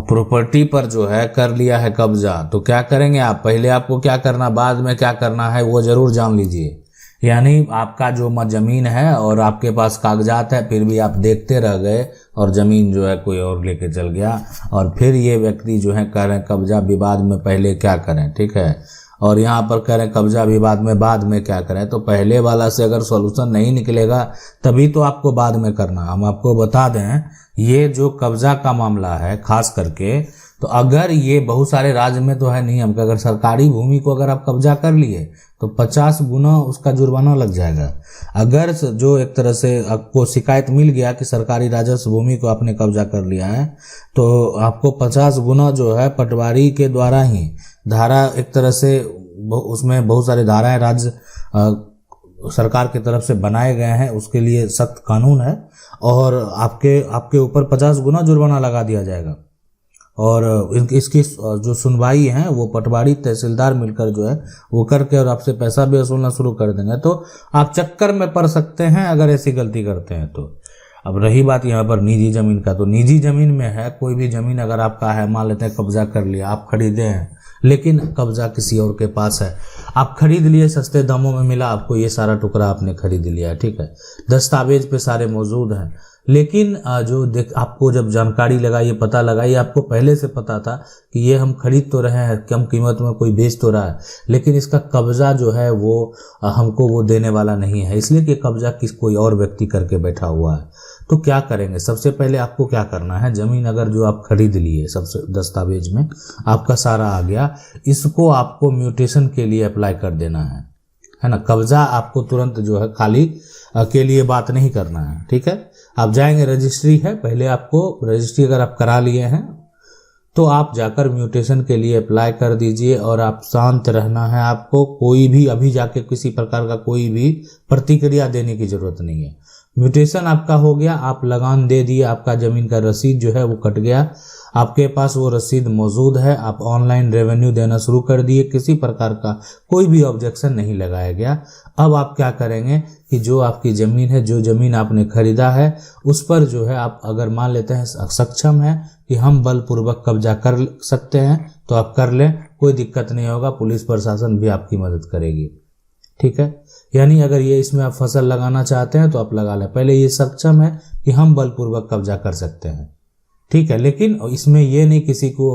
Property पर जो है कर लिया है कब्जा, तो क्या करेंगे आप? पहले आपको क्या करना, बाद में क्या करना है वो जरूर जान लीजिए। यानी आपका जो जमीन है और आपके पास कागजात है, फिर भी आप देखते रह गए और जमीन जो है कोई और लेके चल गया, और फिर ये व्यक्ति जो है कह रहे हैं कब्जा विवाद में पहले क्या करें, ठीक है, और यहाँ पर कह रहे हैं कब्जा विवाद में बाद में क्या करें। तो पहले वाला से अगर सॉल्यूशन नहीं निकलेगा तभी तो आपको बाद में करना। हम आपको बता दें, ये जो कब्जा का मामला है खास करके, तो अगर ये बहुत सारे राज्य में तो है नियम कि अगर सरकारी भूमि को अगर आप कब्जा कर लिए तो 50 गुना उसका जुर्माना लग जाएगा। अगर जो एक तरह से आपको शिकायत मिल गया कि सरकारी राजस्व भूमि को आपने कब्जा कर लिया है, तो आपको 50 गुना जो है पटवारी के द्वारा ही धारा, एक तरह से उसमें बहुत सारे धाराएं राज्य सरकार की तरफ से बनाए गए हैं, उसके लिए सख्त कानून है, और आपके ऊपर 50 गुना जुर्माना लगा दिया जाएगा। और इसकी जो सुनवाई है वो पटवारी तहसीलदार मिलकर जो है वो करके और आपसे पैसा भी वसूलना शुरू कर देंगे। तो आप चक्कर में पड़ सकते हैं अगर ऐसी गलती करते हैं तो। अब रही बात यहाँ पर निजी जमीन का, तो निजी जमीन में है, कोई भी जमीन अगर आपका है, मान लेते हैं कब्जा कर लिया, आप खरीदे हैं लेकिन कब्जा किसी और के पास है, आप खरीद लिए, सस्ते दामों में मिला आपको, ये सारा टुकड़ा आपने खरीद लिया है, ठीक है, दस्तावेज पे सारे मौजूद हैं, लेकिन आपको जब जानकारी लगा, ये पता लगा, ये आपको पहले से पता था कि ये हम खरीद तो रहे हैं, कम कीमत में कोई बेच तो रहा है, लेकिन इसका कब्जा जो है वो हमको वो देने वाला नहीं है, इसलिए कि कब्जा कोई और व्यक्ति करके बैठा हुआ है। तो क्या करेंगे? सबसे पहले आपको क्या करना है, जमीन अगर जो आप खरीद लिए, सबसे दस्तावेज में आपका सारा आ गया, इसको आपको म्यूटेशन के लिए अप्लाई कर देना है ना। कब्जा आपको तुरंत जो है खाली के लिए बात नहीं करना है, ठीक है। आप जाएंगे, रजिस्ट्री है, पहले आपको रजिस्ट्री अगर आप करा लिए हैं तो आप जाकर म्यूटेशन के लिए अप्लाई कर दीजिए, और आप शांत रहना है। आपको कोई भी अभी जाके किसी प्रकार का कोई भी प्रतिक्रिया देने की जरूरत नहीं है। म्यूटेशन आपका हो गया, आप लगान दे दिए, आपका जमीन का रसीद जो है वो कट गया, आपके पास वो रसीद मौजूद है, आप ऑनलाइन रेवेन्यू देना शुरू कर दिए, किसी प्रकार का कोई भी ऑब्जेक्शन नहीं लगाया गया। अब आप क्या करेंगे कि जो आपकी ज़मीन है, जो ज़मीन आपने खरीदा है, उस पर जो है आप अगर मान लेते हैं सक्षम है कि हम बलपूर्वक कब्जा कर सकते हैं तो आप कर लें, कोई दिक्कत नहीं होगा, पुलिस प्रशासन भी आपकी मदद करेगी, ठीक है। यानी अगर ये इसमें आप फसल लगाना चाहते हैं तो आप लगा लें, पहले ये सक्षम है कि हम बलपूर्वक कब्जा कर सकते हैं, ठीक है, लेकिन इसमें ये नहीं किसी को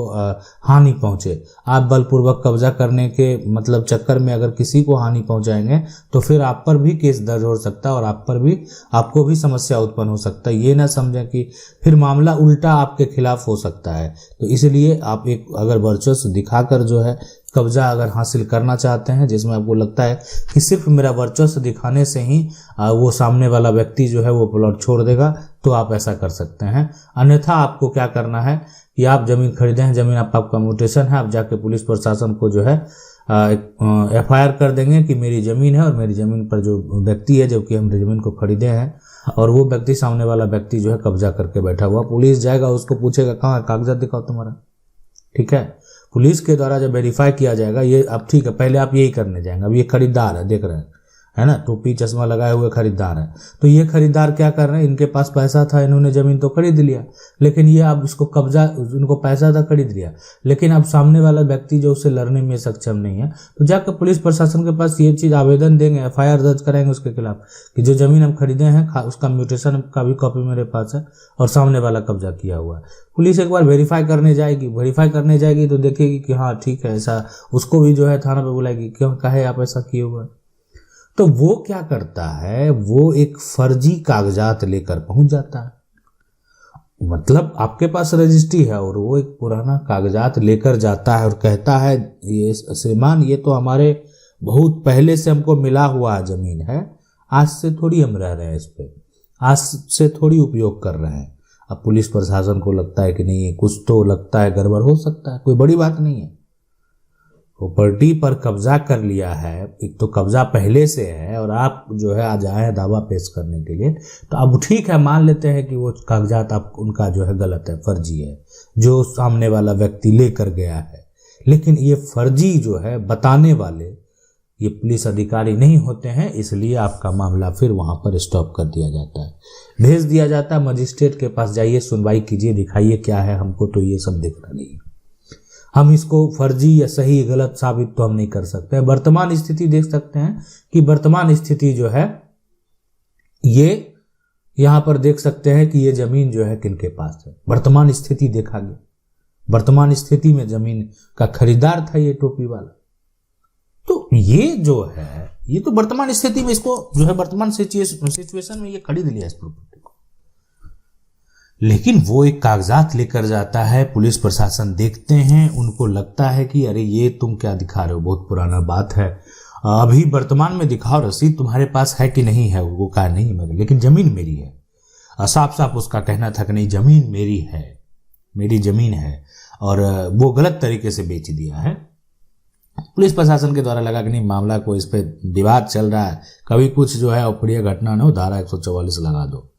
हानि पहुंचे। आप बलपूर्वक कब्जा करने के मतलब चक्कर में अगर किसी को हानि पहुंचाएंगे तो फिर आप पर भी केस दर्ज हो सकता है और आपको भी समस्या उत्पन्न हो सकता है। ये ना समझें कि फिर मामला उल्टा आपके खिलाफ हो सकता है। तो इसलिए आप एक अगर वर्चस्व दिखाकर जो है कब्जा अगर हासिल करना चाहते हैं, जिसमें आपको लगता है कि सिर्फ मेरा वर्चस्व दिखाने से ही वो सामने वाला व्यक्ति जो है वो प्लॉट छोड़ देगा, तो आप ऐसा कर सकते हैं। अन्यथा आपको क्या करना है कि आप जमीन खरीदे हैं, जमीन आपका म्यूटेशन है, आप जाके पुलिस प्रशासन को जो है FIR कर देंगे कि मेरी ज़मीन है और मेरी ज़मीन पर जो व्यक्ति है, जबकि हम ज़मीन को खरीदे हैं, और वो व्यक्ति सामने वाला व्यक्ति जो है कब्जा करके बैठा हुआ। पुलिस जाएगा, उसको पूछेगा कहाँ कागजात दिखाओ तुम्हारा, ठीक है। पुलिस के द्वारा जब वेरीफाई किया जाएगा, ये अब ठीक है, पहले आप यही करने जाएंगे। अब ये खरीदार है, देख रहे हैं, है ना, टोपी चश्मा लगाए हुए खरीदार है। तो ये खरीदार क्या कर रहे हैं, इनके पास पैसा था, इन्होंने जमीन तो खरीद लिया, लेकिन ये अब इसको कब्जा, इनको पैसा था, खरीद लिया, लेकिन अब सामने वाला व्यक्ति जो उससे लड़ने में सक्षम नहीं है, तो जाकर पुलिस प्रशासन के पास ये चीज़ आवेदन देंगे, FIR दर्ज कराएंगे उसके खिलाफ कि जो जमीन हम खरीदे हैं उसका म्यूटेशन का भी कॉपी मेरे पास है और सामने वाला कब्जा किया हुआ है। पुलिस एक बार वेरीफाई करने जाएगी तो देखेगी कि हाँ ठीक है, ऐसा, उसको भी जो है थाना पे बुलाएगी, क्यों कहे आप ऐसा किए हुआ। तो वो क्या करता है, वो एक फर्जी कागजात लेकर पहुंच जाता है। मतलब आपके पास रजिस्ट्री है और वो एक पुराना कागजात लेकर जाता है और कहता है, ये श्रीमान, ये तो हमारे बहुत पहले से हमको मिला हुआ जमीन है, आज से थोड़ी हम रह रहे हैं इस पे, आज से थोड़ी उपयोग कर रहे हैं। अब पुलिस प्रशासन को लगता है कि नहीं, कुछ तो लगता है गड़बड़ हो सकता है, कोई बड़ी बात नहीं है। प्रॉपर्टी पर कब्जा कर लिया है, एक तो कब्जा पहले से है और आप जो है आज आए हैं दावा पेश करने के लिए, तो अब ठीक है, मान लेते हैं कि वो कागजात आप उनका जो है गलत है, फर्जी है, जो सामने वाला व्यक्ति लेकर गया है, लेकिन ये फर्जी जो है बताने वाले, ये पुलिस अधिकारी नहीं होते हैं, इसलिए आपका मामला फिर वहां पर स्टॉप कर दिया जाता है, भेज दिया जाता है मजिस्ट्रेट के पास, जाइए सुनवाई कीजिए, दिखाइए क्या है, हमको तो ये सब दिखना नहीं है, हम इसको फर्जी या सही गलत साबित तो हम नहीं कर सकते। वर्तमान स्थिति देख सकते हैं कि वर्तमान स्थिति जो है ये यहां पर देख सकते हैं कि ये जमीन जो है किनके पास है, वर्तमान स्थिति देखा गया। वर्तमान स्थिति में जमीन का खरीदार था ये टोपी वाला। तो ये जो है ये तो वर्तमान स्थिति में इसको जो है वर्तमान सिचुएशन में ये खरीद लिया इस प्रॉपर्टी को, लेकिन वो एक कागजात लेकर जाता है, पुलिस प्रशासन देखते हैं, उनको लगता है कि अरे ये तुम क्या दिखा रहे हो, बहुत पुराना बात है, अभी वर्तमान में दिखाओ, रसीद तुम्हारे पास है कि नहीं है। वो कहा नहीं मेरे, लेकिन जमीन मेरी है। साफ साफ उसका कहना था कि नहीं जमीन मेरी है, मेरी जमीन है, और वो गलत तरीके से बेच दिया है। पुलिस प्रशासन के द्वारा लगा कि नहीं मामला को इस पे विवाद चल रहा है, कभी कुछ जो है अप्रिय घटना न हो, धारा 144 लगा दो,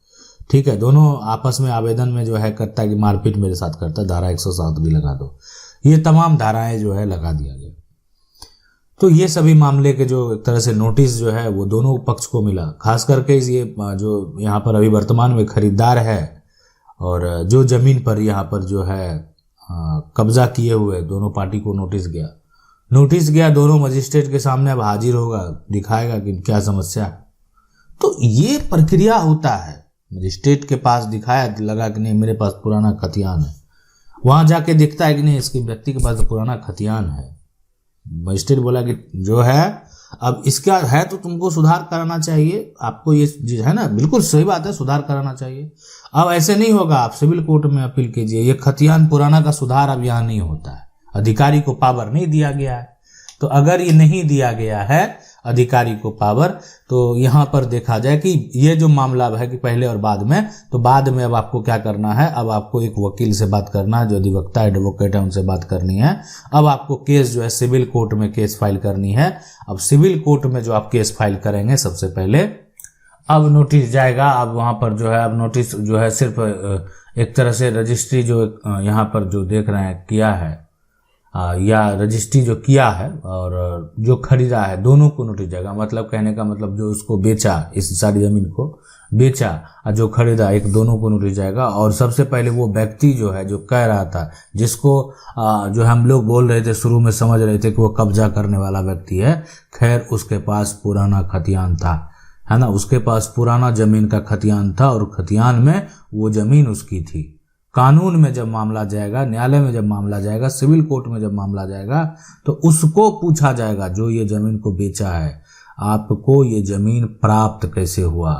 ठीक है। दोनों आपस में आवेदन में जो है करता है कि मारपीट मेरे साथ करता है, धारा 107 भी लगा दो, ये तमाम धाराएं जो है लगा दिया गया। तो ये सभी मामले के जो एक तरह से नोटिस जो है वो दोनों पक्ष को मिला, खास करके ये जो यहाँ पर अभी वर्तमान में खरीदार है और जो जमीन पर यहाँ पर जो है कब्जा किए हुए दोनों पार्टी को नोटिस गया, दोनों मजिस्ट्रेट के सामने अब हाजिर होगा, दिखाएगा कि क्या समस्या है। तो ये प्रक्रिया होता है, मजिस्ट्रेट के पास दिखाया, लगा कि नहीं मेरे पास पुराना खतियान है, वहां जाके दिखता है कि नहीं इसके व्यक्ति के पास पुराना खतियान है। मजिस्ट्रेट बोला कि जो है अब इसका है तो तुमको सुधार कराना चाहिए, आपको ये चीज है ना, बिल्कुल सही बात है, सुधार कराना चाहिए। अब ऐसे नहीं होगा, आप सिविल कोर्ट में अपील कीजिए, ये खतियान पुराना का सुधार अब यहाँ नहीं होता है, अधिकारी को पावर नहीं दिया गया है। तो अगर ये नहीं दिया गया है अधिकारी को पावर, तो यहाँ पर देखा जाए कि ये जो मामला है कि पहले और बाद में, तो बाद में अब आपको क्या करना है, अब आपको एक वकील से बात करना है, जो अधिवक्ता एडवोकेट है उनसे बात करनी है। अब आपको केस जो है सिविल कोर्ट में केस फाइल करनी है। अब सिविल कोर्ट में जो आप केस फाइल करेंगे, सबसे पहले अब नोटिस जाएगा, अब वहां पर जो है अब नोटिस जो है सिर्फ एक तरह से रजिस्ट्री जो यहाँ पर जो देख रहे हैं किया है या रजिस्ट्री जो किया है और जो खरीदा है, दोनों को नोटिस जाएगा। मतलब कहने का मतलब जो उसको बेचा, इस सारी जमीन को बेचा और जो खरीदा, एक दोनों को नोटिस जाएगा। और सबसे पहले वो व्यक्ति जो है जो कह रहा था, जिसको जो हम लोग बोल रहे थे शुरू में, समझ रहे थे कि वो कब्जा करने वाला व्यक्ति है, खैर उसके पास पुराना खतियान था, है ना, उसके पास पुराना जमीन का खतियान था और खतियान में वो जमीन उसकी थी। कानून में जब मामला जाएगा, न्यायालय में जब मामला जाएगा, सिविल कोर्ट में जब मामला जाएगा, तो उसको पूछा जाएगा जो ये जमीन को बेचा है, आपको ये जमीन प्राप्त कैसे हुआ,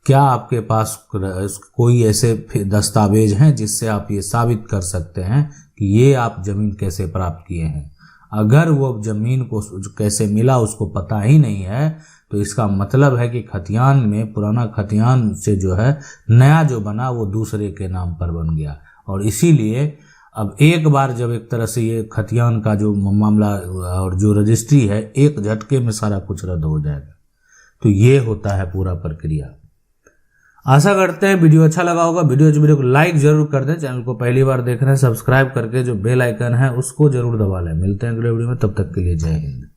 क्या आपके पास कोई ऐसे दस्तावेज हैं जिससे आप ये साबित कर सकते हैं कि ये आप जमीन कैसे प्राप्त किए हैं। अगर वो जमीन को कैसे मिला उसको पता ही नहीं है, तो इसका मतलब है कि खतियान में, पुराना खतियान से जो है नया जो बना वो दूसरे के नाम पर बन गया। और इसीलिए अब एक बार जब एक तरह से ये खतियान का जो मामला और जो रजिस्ट्री है, एक झटके में सारा कुछ रद्द हो जाएगा। तो ये होता है पूरा प्रक्रिया। आशा करते हैं वीडियो अच्छा लगा होगा। वीडियो को लाइक जरूर कर दें। चैनल को पहली बार देख रहे हैं, सब्सक्राइब करके जो बेल आइकन है उसको जरूर दबा लें। मिलते हैं अगले वीडियो में, तब तक के लिए जय हिंद।